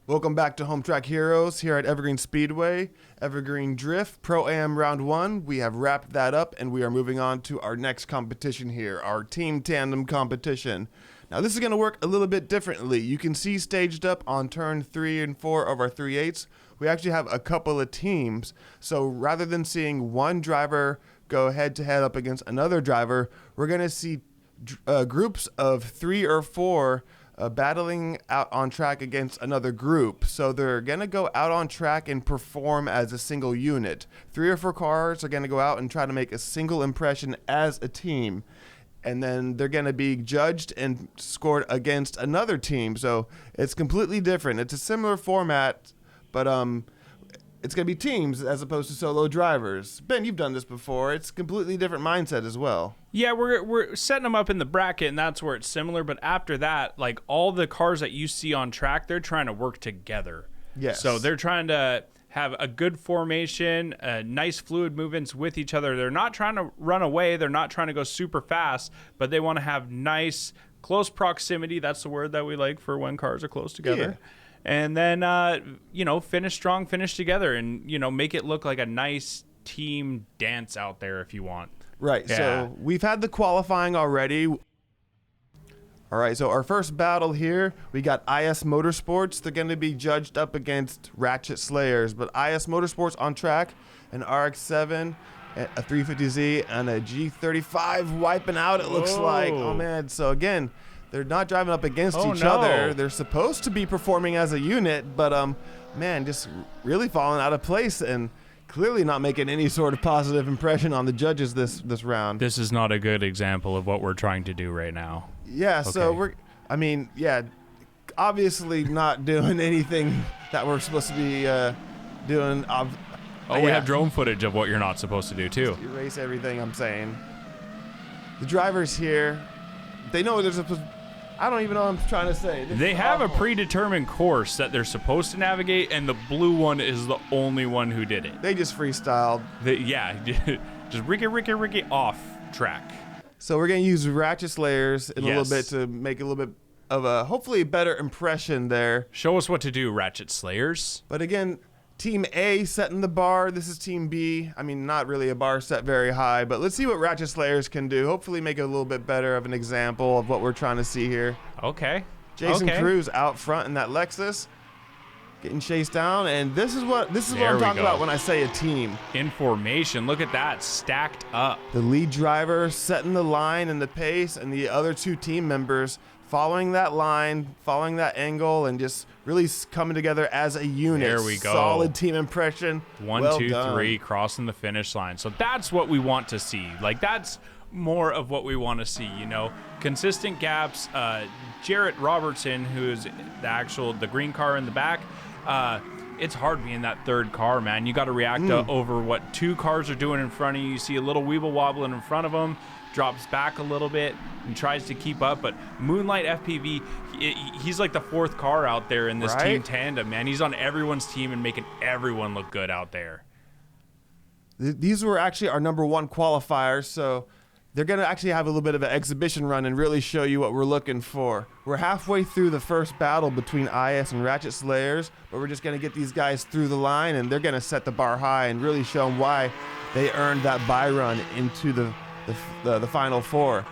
Welcome back to Home Track Heroes here at Evergreen Speedway. Evergreen Drift Pro-Am Round 1. We have wrapped that up and we are moving on to our next competition here, our Team Tandem competition. Now this is going to work a little bit differently. You can see staged up on turn 3 and 4 of our 3/8, we actually have a couple of teams. So rather than seeing one driver go head-to-head up against another driver, we're going to see groups of 3 or 4 battling out on track against another group. So they're going to go out on track and perform as a single unit. 3 or 4 cars are going to go out and try to make a single impression as a team. And then they're going to be judged and scored against another team. So it's completely different. It's a similar format, but it's going to be teams as opposed to solo drivers. Ben, you've done this before. It's a completely different mindset as well. Yeah, we're setting them up in the bracket, and that's where it's similar. But after that, like all the cars that you see on track, they're trying to work together. Yes. So they're trying to have a good formation, nice fluid movements with each other. They're not trying to run away. They're not trying to go super fast, but they want to have nice, close proximity. That's the word that we like for when cars are close together. Yeah. And then, finish strong, finish together, and, make it look like a nice team dance out there if you want. Right. Yeah. So we've had the qualifying already. All right. So our first battle here, we got IS Motorsports. They're going to be judged up against Ratchet Slayers. But IS Motorsports on track, an RX-7, a 350Z, and a G35 wiping out, it looks like. Oh, man. So, again, they're not driving up against each other. They're supposed to be performing as a unit, but, man, just really falling out of place and clearly not making any sort of positive impression on the judges this round. This is not a good example of what we're trying to do right now. Yeah, okay. So obviously not doing anything that we're supposed to be doing. We have drone footage of what you're not supposed to do, too. Erase everything I'm saying. The drivers here, they know they're supposed to. I don't even know what I'm trying to say. They have a predetermined course that they're supposed to navigate, and the blue one is the only one who did it. They just freestyled. Just Ricky off track. So we're going to use Ratchet Slayers in a little bit to make a little bit of a, hopefully, better impression there. Show us what to do, Ratchet Slayers. But again, Team A setting the bar. This is Team B. I mean, not really a bar set very high, but let's see what Ratchet Slayers can do. Hopefully make it a little bit better of an example of what we're trying to see here. Okay. Jason Cruz out front in that Lexus, getting chased down, and this is what I'm talking about when I say a team. In formation, look at that, stacked up. The lead driver setting the line and the pace, and the other 2 team members following that line, following that angle, and just really coming together as a unit. There we go. Solid team impression. 1, 2, 3, crossing the finish line. So that's what we want to see. Like, that's more of what we want to see, Consistent gaps. Jarrett Robertson, who's the green car in the back, it's hard being that third car, man. You got to react over what 2 cars are doing in front of you. You see a little weeble wobbling in front of them, drops back a little bit and tries to keep up. But Moonlight FPV, he's like the 4th car out there in this team tandem, man. He's on everyone's team and making everyone look good out there. These were actually our number 1 qualifiers, so they're going to actually have a little bit of an exhibition run and really show you what we're looking for. We're halfway through the first battle between IS and Ratchet Slayers, but we're just going to get these guys through the line, and they're going to set the bar high and really show them why they earned that bye run into the Final 4.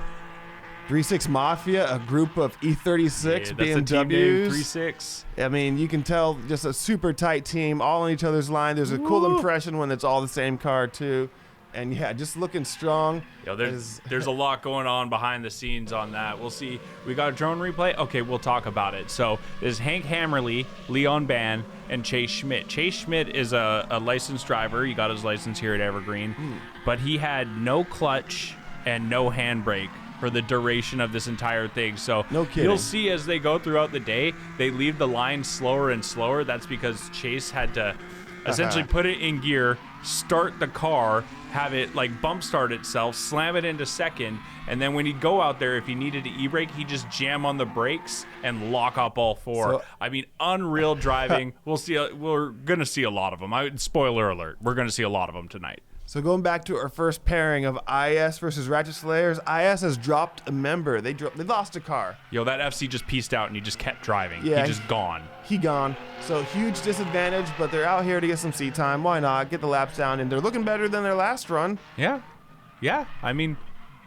3-6 Mafia, a group of E36 BMWs. 3-6. I mean, you can tell just a super tight team, all on each other's line. There's a cool impression when it's all the same car, too. And yeah, just looking strong. There's a lot going on behind the scenes on that. We'll see. We got a drone replay. Okay, we'll talk about it. So there's Hank Hammerly, Leon Ban, and Chase Schmidt. Chase Schmidt is a licensed driver. He got his license here at Evergreen, but he had no clutch and no handbrake for the duration of this entire thing. So no kidding. You'll see as they go throughout the day, they leave the line slower and slower. That's because Chase had to essentially put it in gear, start the car, have it like bump start itself, slam it into second, and then when he'd go out there, if he needed to e-brake, he'd just jam on the brakes and lock up all 4. So, I mean, unreal driving. We're gonna see a lot of them. Spoiler alert, we're gonna see a lot of them tonight. So going back to our first pairing of IS versus Ratchet Slayers, IS has dropped a member. They lost a car. Yo, that FC just pieced out and he just kept driving. Yeah, he just gone. He gone. So huge disadvantage, but they're out here to get some seat time. Why not? Get the laps down, and they're looking better than their last run. Yeah. I mean,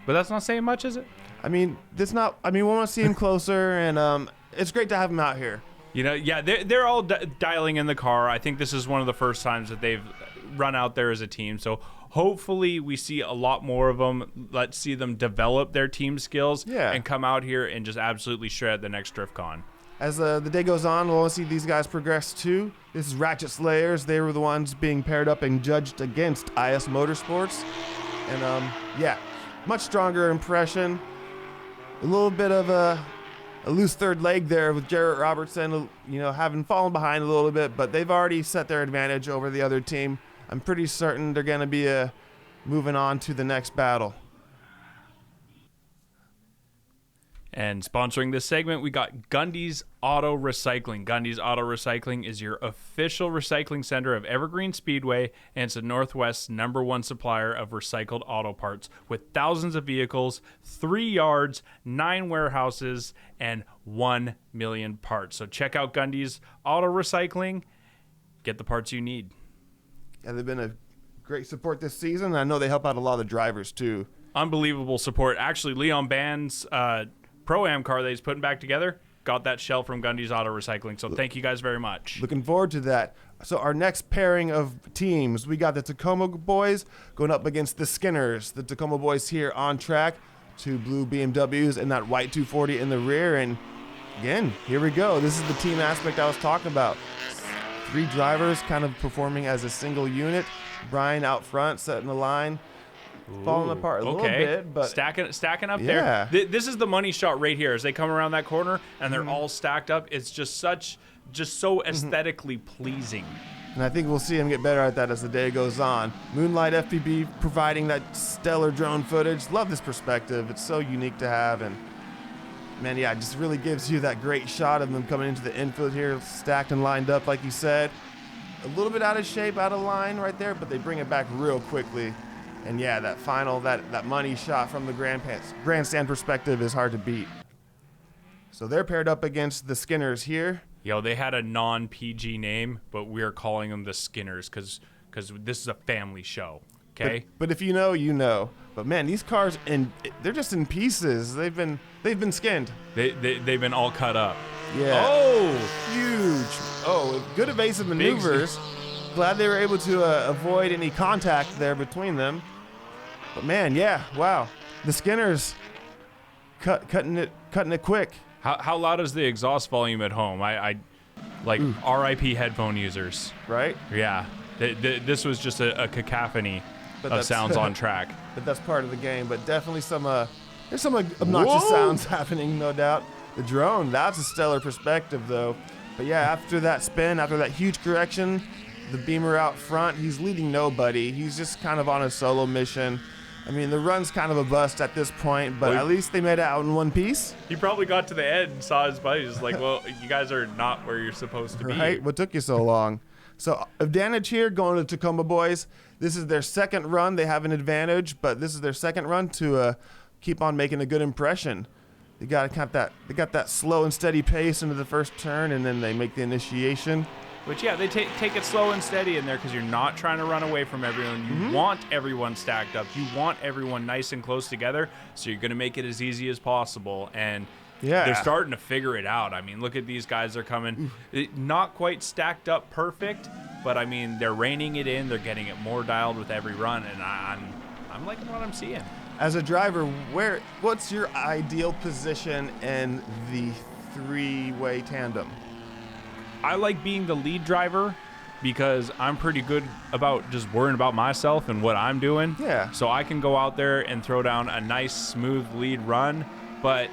but that's not saying much, is it? I mean, we want to see him closer, and it's great to have him out here. You know, yeah, they're all dialing in the car. I think this is one of the first times that they've run out there as a team. So hopefully we see a lot more of them. Let's see them develop their team skills and come out here and just absolutely shred the next DriftCon. As the day goes on, we'll see these guys progress too. This is Ratchet Slayers. They were the ones being paired up and judged against IS Motorsports. And much stronger impression. A little bit of a loose third leg there with Jarrett Robertson, having fallen behind a little bit, but they've already set their advantage over the other team. I'm pretty certain they're going to be moving on to the next battle. And sponsoring this segment, we got Gundy's Auto Recycling. Gundy's Auto Recycling is your official recycling center of Evergreen Speedway, and it's the Northwest's #1 supplier of recycled auto parts with thousands of vehicles, 3 yards, 9 warehouses, and 1 million parts. So check out Gundy's Auto Recycling. Get the parts you need. Yeah, they've been a great support this season. I know they help out a lot of the drivers too. Unbelievable support. Actually, Leon Band's Pro-Am car that he's putting back together got that shell from Gundy's Auto Recycling. So thank you guys very much. Looking forward to that. So our next pairing of teams, we got the Tacoma Boys going up against the Skinners. The Tacoma Boys here on track, 2 blue BMWs and that white 240 in the rear. And again, here we go. This is the team aspect I was talking about. 3 drivers kind of performing as a single unit. Brian out front, setting the line. Falling apart a little bit, but stacking up there. This is the money shot right here as they come around that corner and they're all stacked up. It's just so aesthetically pleasing. And I think we'll see him get better at that as the day goes on. Moonlight FPV providing that stellar drone footage. Love this perspective. It's so unique to have, and man, it just really gives you that great shot of them coming into the infield here, stacked and lined up like you said. A little bit out of shape, out of line right there, but they bring it back real quickly. And yeah, that final, that money shot from the grandstand perspective is hard to beat. So they're paired up against the Skinners here. Yo, they had a non-PG name, but we're calling them the Skinners because this is a family show, okay? But if you know, you know. But man, these cars, they're just in pieces. They've been skinned. They've been all cut up. Yeah. Oh! Huge. Oh, good evasive maneuvers. Glad they were able to avoid any contact there between them. But man, yeah, wow. The Skinners cutting it quick. How loud is the exhaust volume at home? I like RIP headphone users. Right? Yeah. This was just a cacophony of sounds on track. But that's part of the game. But definitely there's some obnoxious sounds happening, no doubt. The drone, that's a stellar perspective though. But yeah, after that spin, after that huge correction, the Beamer out front, he's leading nobody. He's just kind of on a solo mission. I mean, the run's kind of a bust at this point, but at least they made it out in one piece. He probably got to the end and saw his buddies like, well, you guys are not where you're supposed to be. Right? What took you so long? So advantage here going to Tacoma Boys. This is their second run. They have an advantage, but this is their second run to keep on making a good impression. They got that slow and steady pace into the first turn, and then they make the initiation. Which, yeah, they take it slow and steady in there because you're not trying to run away from everyone. You want everyone stacked up. You want everyone nice and close together, so you're going to make it as easy as possible. And they're starting to figure it out. I mean, look at these guys. They're coming not quite stacked up perfect, but, I mean, they're reining it in. They're getting it more dialed with every run, and I'm liking what I'm seeing. As a driver, what's your ideal position in the 3-way tandem? I like being the lead driver because I'm pretty good about just worrying about myself and what I'm doing. Yeah. So I can go out there and throw down a nice, smooth lead run. But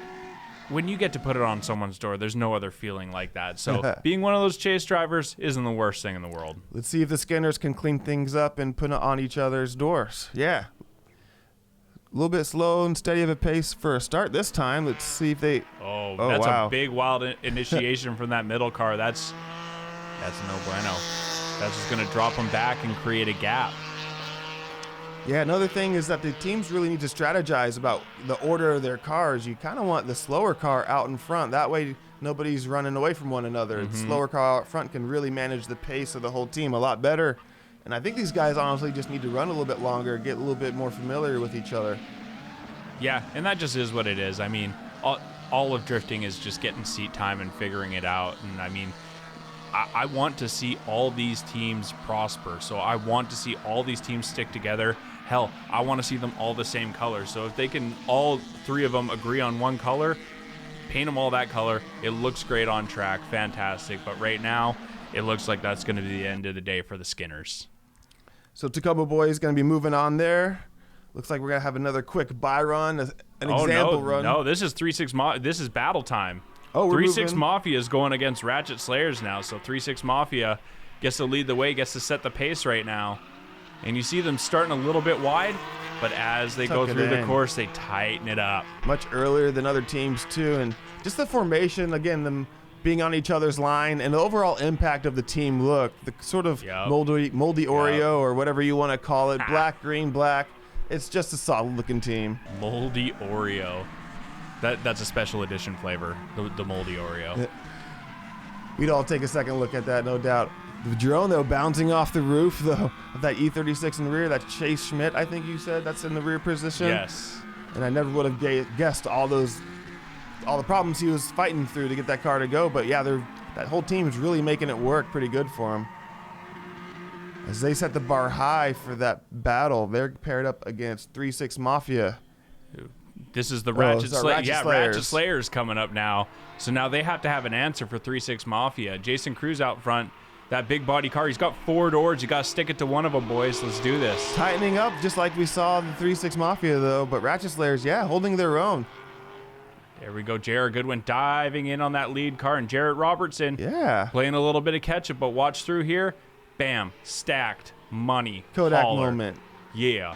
when you get to put it on someone's door, there's no other feeling like that. So being one of those chase drivers isn't the worst thing in the world. Let's see if the Skinners can clean things up and put it on each other's doors. Yeah. A little bit slow and steady of a pace for a start this time. Let's see if they... Oh that's wow. A big, wild initiation from that middle car. That's no bueno. That's just going to drop them back and create a gap. Yeah, another thing is that the teams really need to strategize about the order of their cars. You kind of want the slower car out in front. That way, nobody's running away from one another. The slower car out front can really manage the pace of the whole team a lot better. And I think these guys honestly just need to run a little bit longer, get a little bit more familiar with each other. Yeah, and that just is what it is. I mean, all of drifting is just getting seat time and figuring it out. And I mean, I want to see all these teams prosper. So I want to see all these teams stick together. Hell, I want to see them all the same color. So if they can, all three of them agree on one color, paint them all that color. It looks great on track. Fantastic. But right now, it looks like that's going to be the end of the day for the Skinners. So Tacoma Boys going to be moving on there. Looks like we're going to have another quick buy run, an example run. No, this is 3-6 this is battle time. Oh, we're 3-6 moving. Mafia is going against Ratchet Slayers now. So 3-6 Mafia gets to lead the way, gets to set the pace right now. And you see them starting a little bit wide, but as they go through the course, they tighten it up. Much earlier than other teams, too. And just the formation, again, them being on each other's line, and the overall impact of the team look, the sort of moldy Oreo or whatever you want to call it, black, green, black. It's just a solid-looking team. Moldy Oreo. That's a special edition flavor, the moldy Oreo. We'd all take a second look at that, no doubt. The drone, though, bouncing off the roof, though, of that E36 in the rear, that's Chase Schmidt, I think you said, that's in the rear position. Yes. And I never would have guessed all the problems he was fighting through to get that car to go. But yeah, that whole team is really making it work pretty good for him. As they set the bar high for that battle, they're paired up against 3-6 Mafia. This is the Ratchet Slayers. Slayers. Ratchet Slayers coming up now. So now they have to have an answer for 3-6 Mafia. Jason Cruz out front. That big body car, he's got 4 doors. You got to stick it to one of them, boys. Let's do this. Tightening up just like we saw the 3-6 Mafia, though. But Ratchet Slayers, yeah, holding their own. There we go. Jared Goodwin diving in on that lead car. And Jarrett Robertson playing a little bit of catch-up. But watch through here. Bam. Stacked. Money. Kodak Holler. moment. Yeah.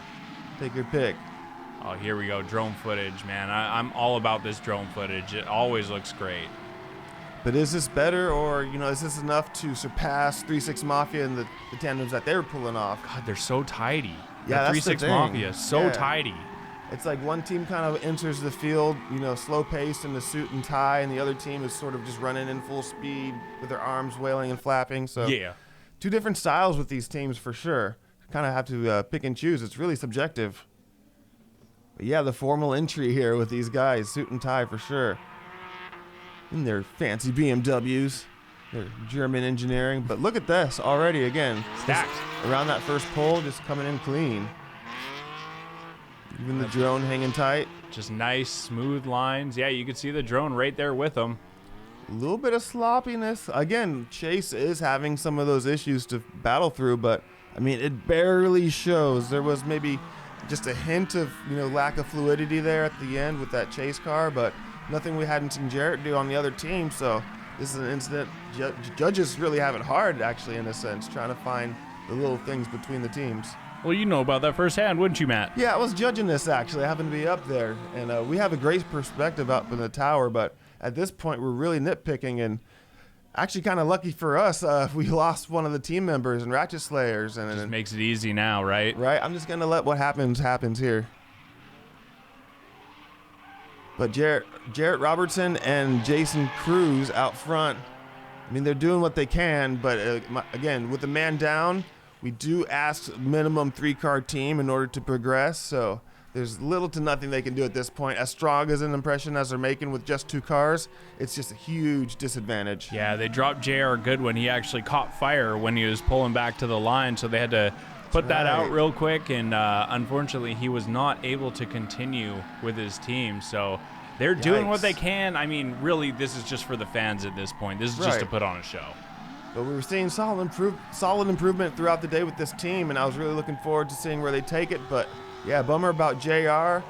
Take your pick. Oh, here we go. Drone footage, man. I'm all about this drone footage. It always looks great. But is this better, or, is this enough to surpass 3-6 Mafia and the tandems that they were pulling off? God, they're so tidy. Yeah, that that's the 3-6 thing. Mafia, so tidy. It's like one team kind of enters the field, slow paced in the suit and tie, and the other team is sort of just running in full speed with their arms wailing and flapping. So yeah, 2 different styles with these teams for sure. Kind of have to pick and choose. It's really subjective. But yeah, the formal entry here with these guys, suit and tie for sure. In their fancy BMWs, their German engineering. But look at this already again. Stacked. Around that first pole, just coming in clean. Even the drone hanging tight. Just nice, smooth lines. Yeah, you can see the drone right there with them. A little bit of sloppiness. Again, Chase is having some of those issues to battle through, but, it barely shows. There was maybe just a hint of, lack of fluidity there at the end with that Chase car, but nothing we hadn't seen Jarrett do on the other team. So this is an incident. Judges really have it hard, actually, in a sense, trying to find the little things between the teams. Well, you know about that firsthand, wouldn't you, Matt? Yeah, I was judging this, actually. I happened to be up there, and we have a great perspective up in the tower, but at this point, we're really nitpicking, and actually kind of lucky for us, we lost one of the team members in Ratchet Slayers. And just makes it easy now, right? Right. I'm just going to let what happens here. But Jarrett Robertson and Jason Cruz out front, they're doing what they can, but again, with the man down, we do ask minimum 3-car team in order to progress, so there's little to nothing they can do at this point. As strong as an impression as they're making with just 2 cars, it's just a huge disadvantage. Yeah, they dropped J.R. Goodwin. He actually caught fire when he was pulling back to the line, so they had to put that out real quick, and unfortunately he was not able to continue with his team. So they're doing what they can. Really, this is just for the fans at this point. This is just to put on a show. But we were seeing solid improvement throughout the day with this team, and I was really looking forward to seeing where they take it. But yeah, bummer about JR.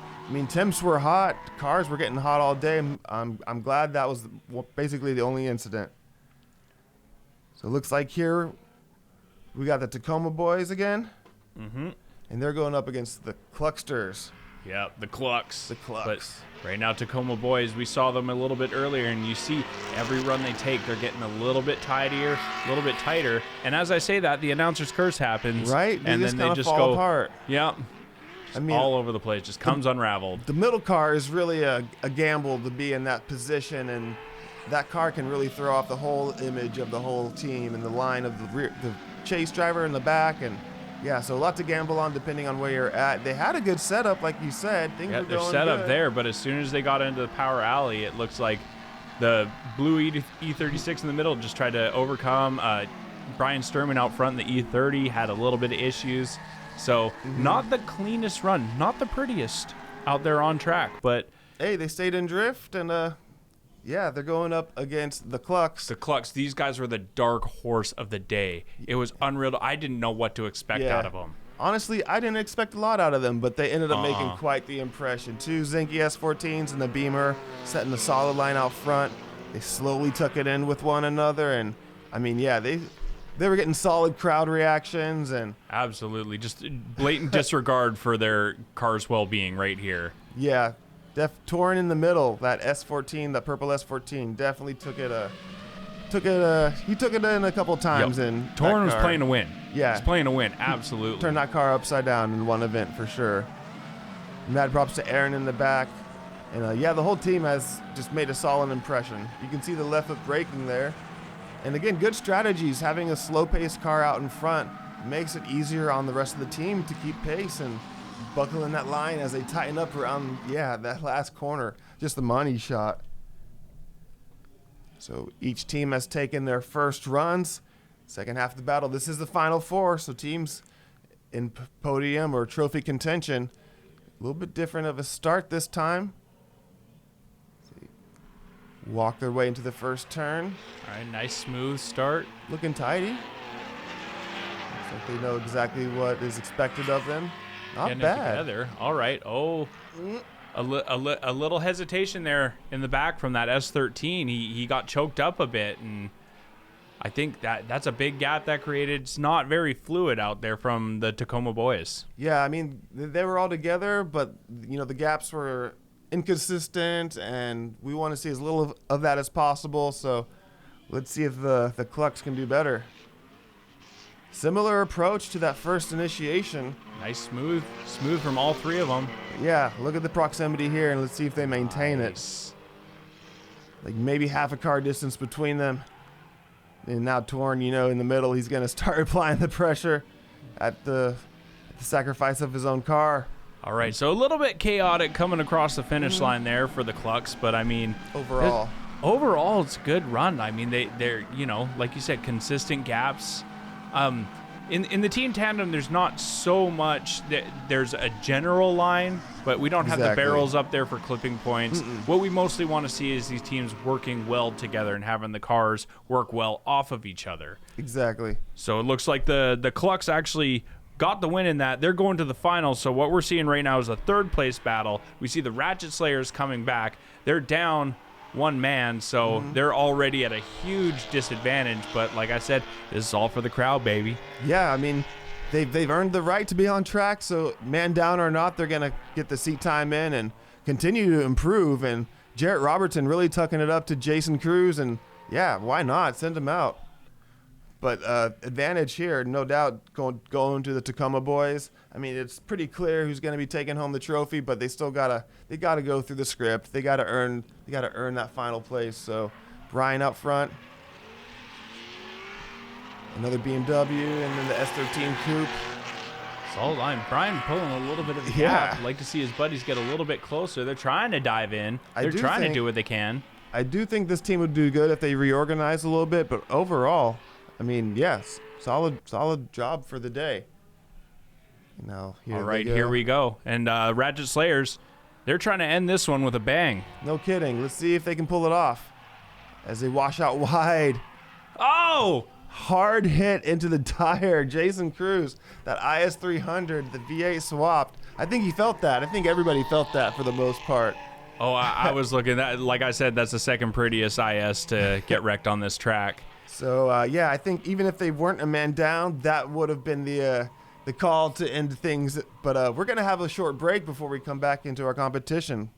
Temps were hot. Cars were getting hot all day. I'm glad that was basically the only incident. So it looks like here we got the Tacoma Boys again. Mm-hmm. And they're going up against the Clucksters. Yeah, the Clucks. The Clucks. But right now, Tacoma Boys, we saw them a little bit earlier, and you see every run they take, they're getting a little bit tidier, a little bit tighter. And as I say that, the announcer's curse happens. Right? And then they just fall apart. Yeah. I mean, all over the place, just comes unraveled. The middle car is really a gamble to be in that position, and that car can really throw off the whole image of the whole team and the line of the chase driver in the back. And yeah, so a lot to gamble on depending on where you're at. They had a good setup, like you said. Things were They're going set up good. there, but as soon as they got into the power alley, it looks like the blue E36 in the middle just tried to overcome. Brian Sturman out front in the E30 had a little bit of issues. So not the cleanest run, not the prettiest out there on track, but Hey, they stayed in drift, and yeah, they're going up against the Clucks. the Clucks, these guys were the dark horse of the day. It was unreal. I didn't know what to expect out of them. Honestly, I didn't expect a lot out of them, but they ended up making quite the impression. 2 Zinke S14s and the Beamer, setting the solid line out front. They slowly took it in with one another, and I mean, yeah, they were getting solid crowd reactions, and Absolutely. Just blatant disregard for their car's well-being right here. yeah, Torn in the middle. That S14, that purple S14, definitely took it he took it in a couple times. Yep. And Torn was playing to win. Yeah. He's playing to win, absolutely. Turned that car upside down in one event for sure. Mad props to Aaron in the back. And yeah, the whole team has just made a solid impression. You can see the left foot braking there. And again, good strategies. Having a slow-paced car out in front makes it easier on the rest of the team to keep pace and buckle in that line as they tighten up around, yeah, that last corner. Just the money shot. So each team has taken their first runs. Second half of the battle. This is the final four, so teams in podium or trophy contention. A little bit different of a start this time. Walk their way into the first turn. All right, nice smooth start. Looking tidy. Looks like they know exactly what is expected of them. Not Getting it bad. together. All right. Oh, a little hesitation there in the back from that S13. He got choked up a bit, and I think that's a big gap that created. It's not very fluid out there from the Tacoma Boys. Yeah, I mean, they were all together, but, you know, the gaps were inconsistent, and we want to see as little of that as possible. So let's see if the Clucks can do better. Similar approach to that first initiation. Nice smooth from all three of them. Yeah, look at the proximity here, and let's see if they maintain it. Like maybe half a car distance between them. And now Torn, you know, in the middle, he's going to start applying the pressure at the sacrifice of his own car. All right, so a little bit chaotic coming across the finish line there for the Clucks, but I mean, overall it's a good run. I mean, they're, you know, like you said, consistent gaps. In the team tandem, there's not so much. There's a general line, but we don't have the barrels up there for clipping points. What we mostly want to see is these teams working well together and having the cars work well off of each other. Exactly. So it looks like the Clucks actually got the win in that. They're going to the finals. So what we're seeing right now is a third place battle. We see the Ratchet Slayers coming back. They're down one man, so they're already at a huge disadvantage. But like I said, this is all for the crowd, baby. Yeah, I mean, they've earned the right to be on track. So man down or not, they're gonna get the seat time in and continue to improve. And Jarrett Robertson really tucking it up to Jason Cruz, and yeah, why not send him out? But advantage here, no doubt, going to the Tacoma Boys. I mean, it's pretty clear who's going to be taking home the trophy, but they still gotta go through the script. They gotta earn that final place. So Brian up front, another BMW, and then the S13 Coupe. Solid line. Brian pulling a little bit of the gap. I'd like to see his buddies get a little bit closer. They're trying to dive in. They're trying to do what they can. I do think this team would do good if they reorganize a little bit, but overall, I mean, yes, solid job for the day. Now, all right, here we go. And Ratchet Slayers, they're trying to end this one with a bang. No kidding. Let's see if they can pull it off as they wash out wide. Oh! Hard hit into the tire. Jason Cruz, that IS300, the V8 swapped. I think he felt that. I think everybody felt that for the most part. Oh, I was looking at, like I said, that's the second prettiest IS to get wrecked on this track. So, yeah, I think even if they weren't a man down, that would have been the call to end things. But we're going to have a short break before we come back into our competition.